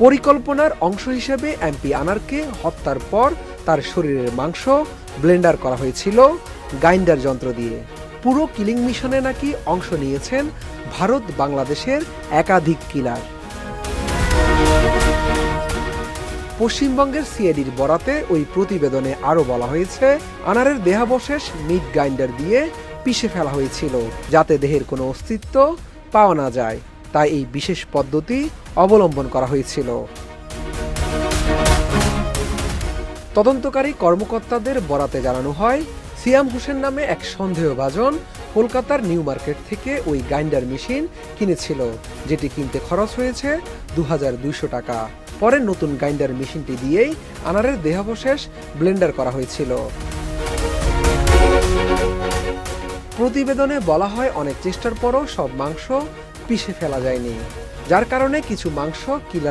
পরিকল্পনার অংশ হিসেবে এমপি আনারকে হত্যার পর তার শরীরের মাংস ব্লেন্ডার করা হয়েছিল গ্রাইন্ডার যন্ত্র দিয়ে। পুরো কিলিং মিশনে নাকি অংশ নিয়েছেন ভারত বাংলাদেশের একাধিক কিলার। পশ্চিমবঙ্গের সিআইডির বরাতে ওই প্রতিবেদনে আরও বলা হয়েছে, আনারের দেহাবশেষ মিট গ্রাইন্ডার দিয়ে পিষে ফেলা হয়েছিল যাতে দেহের কোনো অস্তিত্ব পাওয়া না যায়, তাই এই বিশেষ পদ্ধতি অবলম্বন করা হয়েছিল। তদন্তকারী কর্মকর্তাদের বরাতে জানানো হয়, সিয়াম হোসেন নামে এক সন্দেহভাজন কলকাতার নিউ মার্কেট থেকে ওই গ্রাইন্ডার মেশিন কিনেছিল, যেটি কিনতে খরচ হয়েছে 2200 টাকা। পরে নতুন গ্রাইন্ডার মেশিনটি দিয়েই আনারের দেহাবশেষ ব্লেন্ডার করা হয়েছিল। প্রতিবেদনে বলা হয়, অনেক চেষ্টার পরও সব মাংস পিষে ফেলা যায়নি, যার কারণে কিছু মাংস কিলার